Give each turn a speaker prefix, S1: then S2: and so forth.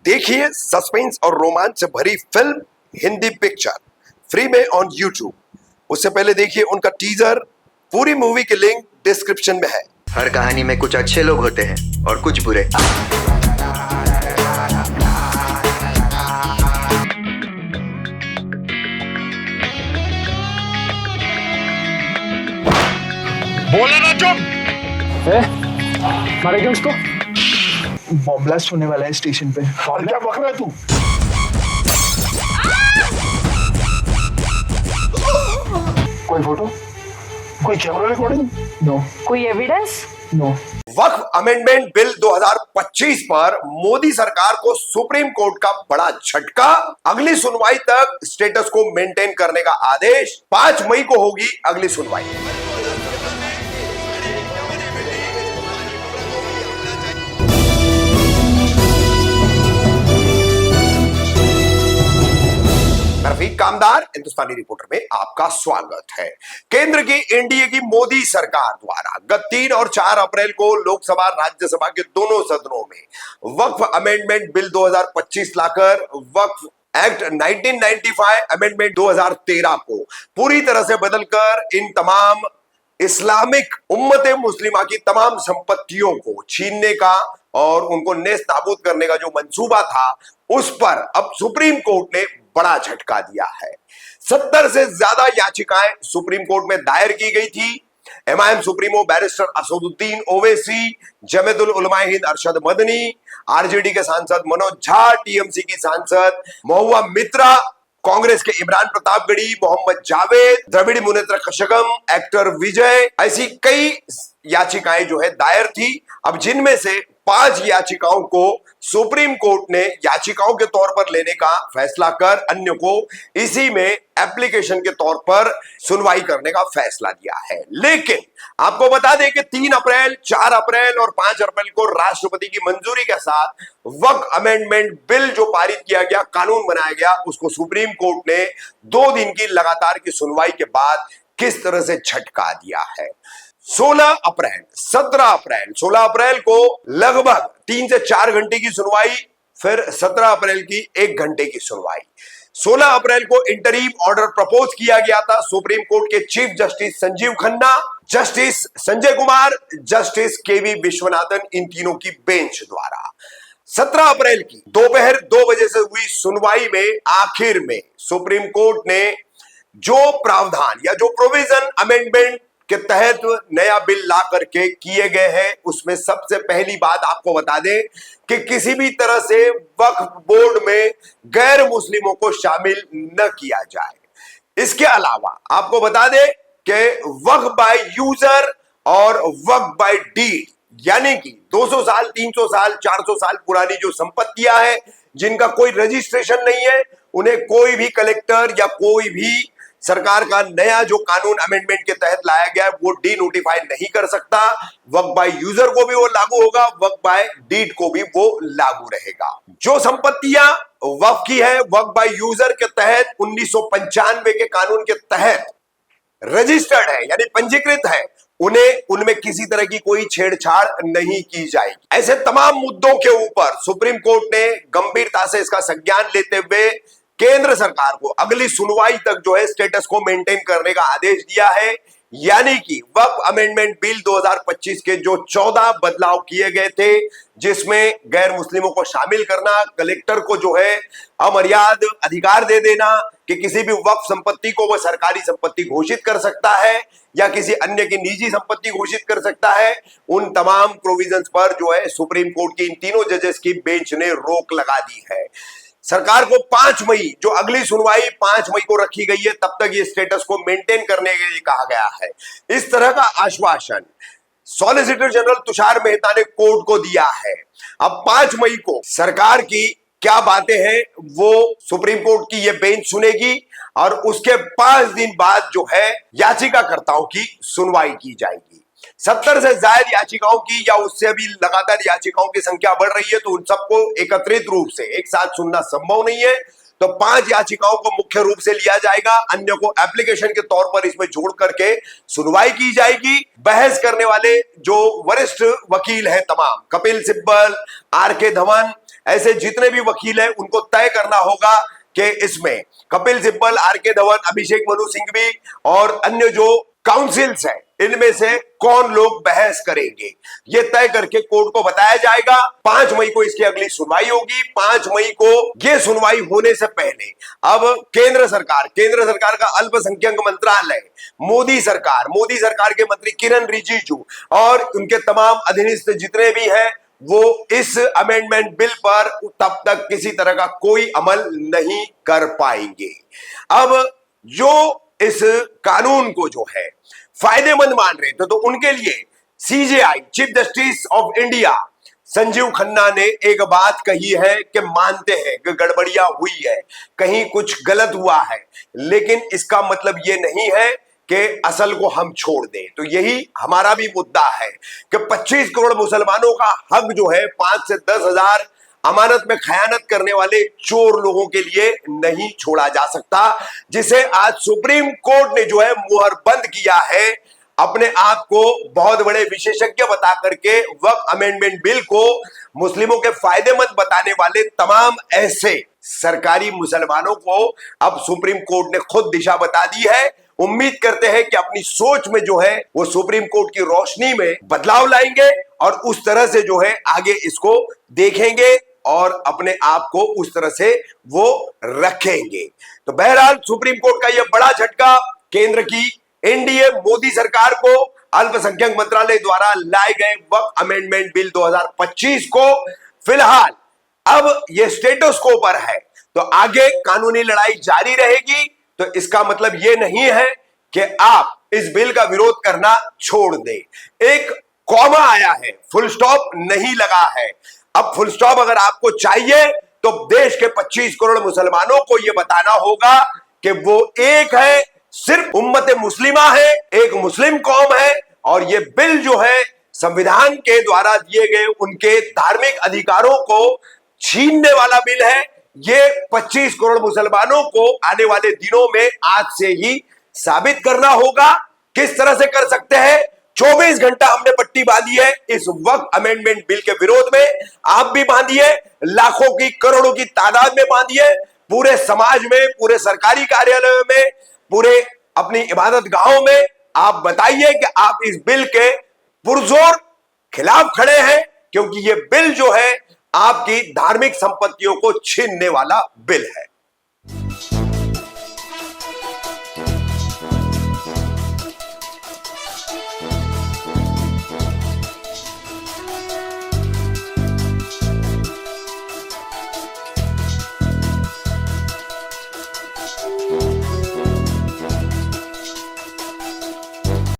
S1: देखिए सस्पेंस और रोमांच से भरी फिल्म हिंदी पिक्चर फ्री में ऑन यूट्यूब। उससे पहले देखिए उनका टीजर। पूरी मूवी की लिंक डिस्क्रिप्शन में है।
S2: हर कहानी में कुछ अच्छे लोग होते हैं और कुछ बुरे।
S3: बोले ना चुप।
S4: मारेगा उसको।
S5: बॉम्ब ब्लास्ट होने वाला है स्टेशन पे।
S3: और क्या बक रहा है तू? कोई फोटो, कोई कैमरा रिकॉर्डिंग?
S5: नो
S6: कोई एविडेंस?
S5: नो।
S1: वक्फ अमेंडमेंट बिल 2025 पर मोदी सरकार को सुप्रीम कोर्ट का बड़ा झटका। अगली सुनवाई तक स्टेटस को मेंटेन करने का आदेश। 5 मई को होगी अगली सुनवाई। रफीक कामदार हिंदुस्तानी रिपोर्टर में आपका स्वागत है। केंद्र की एनडीए की मोदी सरकार द्वारा गत 3 और 4 अप्रैल को लोकसभा राज्यसभा के दोनों सदनों में वक्फ अमेंडमेंट बिल 2025 लाकर वक्फ एक्ट 1995 अमेंडमेंट 2013 को पूरी तरह से बदलकर इन तमाम इस्लामिक उम्मते मुस्लिमा की तमाम संपत्तियों को छीनने का और उनको नेस्त नाबूद करने का जो मंसूबा था, उस पर अब सुप्रीम कोर्ट ने बड़ा झटका दिया है। 70 से ज्यादा याचिकाएं सुप्रीम कोर्ट में दायर की गई थी। MIM supremo barrister Asaduddin Owaisi, Jamiatul उलमा हिंद अरशद मदनी, आरजेडी के सांसद मनोज झा, टीएमसी की सांसद महुआ मित्रा, कांग्रेस के इमरान प्रतापगढ़ी, मोहम्मद जावेद, द्रविड़ मुनेत्र कशगम, एक्टर विजय, ऐसी कई याचिकाएं जो है दायर थी। अब जिनमें से 5 याचिकाओं को सुप्रीम कोर्ट ने याचिकाओं के तौर पर लेने का फैसला कर अन्य को इसी में एप्लीकेशन के तौर पर सुनवाई करने का फैसला दिया है। लेकिन आपको बता दें कि 3 अप्रैल, 4 अप्रैल और 5 अप्रैल को राष्ट्रपति की मंजूरी के साथ वक्फ अमेंडमेंट बिल जो पारित किया गया, कानून बनाया गया, उसको सुप्रीम कोर्ट ने 2 दिन की लगातार की सुनवाई के बाद किस तरह से झटका दिया है। 16 अप्रैल, 17 अप्रैल, 16 अप्रैल को लगभग 3 से 4 घंटे की सुनवाई, फिर 17 अप्रैल की 1 घंटे की सुनवाई। 16 अप्रैल को इंटरीम ऑर्डर प्रपोज किया गया था सुप्रीम कोर्ट के chief justice Sanjiv Khanna, justice Sanjay Kumar, justice KV Viswanathan, इन तीनों की बेंच द्वारा। 17 अप्रैल की दोपहर 2 बजे से हुई सुनवाई में आखिर में सुप्रीम कोर्ट ने जो प्रावधान या जो प्रोविजन अमेंडमेंट के तहत नया बिल ला करके किए गए हैं, उसमें सबसे पहली बात आपको बता दें कि किसी भी तरह से वक्फ बोर्ड में गैर मुस्लिमों को शामिल न किया जाए। इसके अलावा आपको बता दें कि वक्फ बाय यूजर और वक्फ बाय डीड, यानी कि 200 साल, 300 साल, 400 साल पुरानी जो संपत्तियां हैं, जिनका कोई रजिस्ट्रेशन नहीं है, उन्हें कोई भी कलेक्टर या कोई भी सरकार का नया जो कानून अमेंडमेंट के तहत लाया गया है वो डी नोटिफाई नहीं कर सकता। वक्फ बाय यूजर को भी वो लागू होगा, वक्फ बाय डीड को भी वो लागू रहेगा। जो संपत्तियां वक्फ की है, वक्फ बाय यूजर के तहत 1995 के कानून के तहत रजिस्टर्ड है यानी पंजीकृत है, उन्हें उनमें किसी तरह की कोई छेड़छाड़ नहीं की जाएगी। ऐसे तमाम मुद्दों के ऊपर सुप्रीम कोर्ट ने गंभीरता से इसका संज्ञान लेते हुए केंद्र सरकार को अगली सुनवाई तक जो है स्टेटस को मेंटेन करने का आदेश दिया है। यानी कि वक्फ अमेंडमेंट बिल 2025 के जो 14 बदलाव किए गए थे, जिसमें गैर मुस्लिमों को शामिल करना, कलेक्टर को जो है अमर्याद अधिकार दे देना कि किसी भी वक्फ संपत्ति को वह सरकारी संपत्ति घोषित कर सकता है या किसी अन्य की निजी संपत्ति घोषित कर सकता है, उन तमाम प्रोविजंस पर जो है सुप्रीम कोर्ट की इन तीनों जजेस की बेंच ने रोक लगा दी है। सरकार को 5 मई, जो अगली सुनवाई 5 मई को रखी गई है, तब तक ये स्टेटस को मेंटेन करने के लिए कहा गया है। इस तरह का आश्वासन सॉलिसिटर जनरल तुषार मेहता ने कोर्ट को दिया है। अब 5 मई को सरकार की क्या बातें हैं वो सुप्रीम कोर्ट की ये बेंच सुनेगी और उसके 5 दिन बाद जो है याचिकाकर्ताओं की सुनवाई की जाएगी। 70 से ज्यादा याचिकाओं की या उससे अभी लगातार याचिकाओं की संख्या बढ़ रही है, तो उन सबको एकत्रित रूप से एक साथ सुनना संभव नहीं है। तो 5 याचिकाओं को मुख्य रूप से लिया जाएगा, अन्य को एप्लीकेशन के तौर पर इसमें जोड़ करके सुनवाई की जाएगी। बहस करने वाले जो वरिष्ठ वकील हैं तमाम, कपिल सिब्बल, आर के धवन, ऐसे जितने भी वकील हैं उनको तय करना होगा कि इसमें कपिल सिब्बल, आर.के. धवन, अभिषेक मनु सिंघवी और अन्य जो काउंसिल्स हैं इनमें से कौन लोग बहस करेंगे, ये तय करके कोर्ट को बताया जाएगा। 5 मई को इसकी अगली सुनवाई होगी। 5 मई को ये सुनवाई होने से पहले अब केंद्र सरकार का अल्पसंख्यक मंत्रालय, मोदी सरकार के मंत्री किरण रिजिजू और उनके तमाम अधीनस्थ जितने भी हैं वो इस अमेंडमेंट बिल पर तब तक किसी तरह का कोई अमल नहीं कर पाएंगे। अब जो इस कानून को जो है फायदेमंद मान रहे थे तो उनके लिए CJI, chief justice of India Sanjeev Khanna ने एक बात कही है कि मानते हैं कि गड़बड़ियां हुई है, कहीं कुछ गलत हुआ है, लेकिन इसका मतलब ये नहीं है कि असल को हम छोड़ दें। तो यही हमारा भी मुद्दा है कि 25 करोड़ मुसलमानों का हक जो है 5 से 10 हजार अमानत में खयानत करने वाले चोर लोगों के लिए नहीं छोड़ा जा सकता, जिसे आज सुप्रीम कोर्ट ने जो है मुहर बंद किया है। अपने आप को बहुत बड़े विशेषज्ञ बता करके वक्फ अमेंडमेंट बिल को मुस्लिमों के फायदेमंद बताने वाले तमाम ऐसे सरकारी मुसलमानों को अब सुप्रीम कोर्ट ने खुद दिशा बता दी है। उम्मीद करते हैं कि अपनी सोच में जो है वो सुप्रीम कोर्ट की रोशनी में बदलाव लाएंगे और उस तरह से जो है आगे इसको देखेंगे और अपने आप को उस तरह से वो रखेंगे। तो बहरहाल सुप्रीम कोर्ट का यह बड़ा झटका केंद्र की एनडीए मोदी सरकार को अल्पसंख्यक मंत्रालय द्वारा लाए गए वक्फ अमेंडमेंट बिल 2025 को फिलहाल अब यह स्टेटस को पर है, तो आगे कानूनी लड़ाई जारी रहेगी। तो इसका मतलब यह नहीं है कि आप इस बिल का विरोध करना छोड़ दें। एक कॉमा आया है, फुल स्टॉप नहीं लगा है। अब फुल स्टॉप अगर आपको चाहिए तो देश के 25 करोड़ मुसलमानों को यह बताना होगा कि वो एक है, सिर्फ उम्मत मुस्लिमा है, एक मुस्लिम कौम है और यह बिल जो है संविधान के द्वारा दिए गए उनके धार्मिक अधिकारों को छीनने वाला बिल है। ये 25 करोड़ मुसलमानों को आने वाले दिनों में आज से ही साबित करना होगा। किस तरह से कर सकते हैं? 24 घंटा हमने पट्टी बांधी है इस वक्फ अमेंडमेंट बिल के विरोध में, आप भी बांधिए, लाखों की करोड़ों की तादाद में बांधिए, पूरे समाज में, पूरे सरकारी कार्यालयों में, पूरे अपनी इबादत गाहों में आप बताइए कि आप इस बिल के पुरजोर खिलाफ खड़े हैं, क्योंकि यह बिल जो है आपकी धार्मिक संपत्तियों को छीनने वाला बिल है।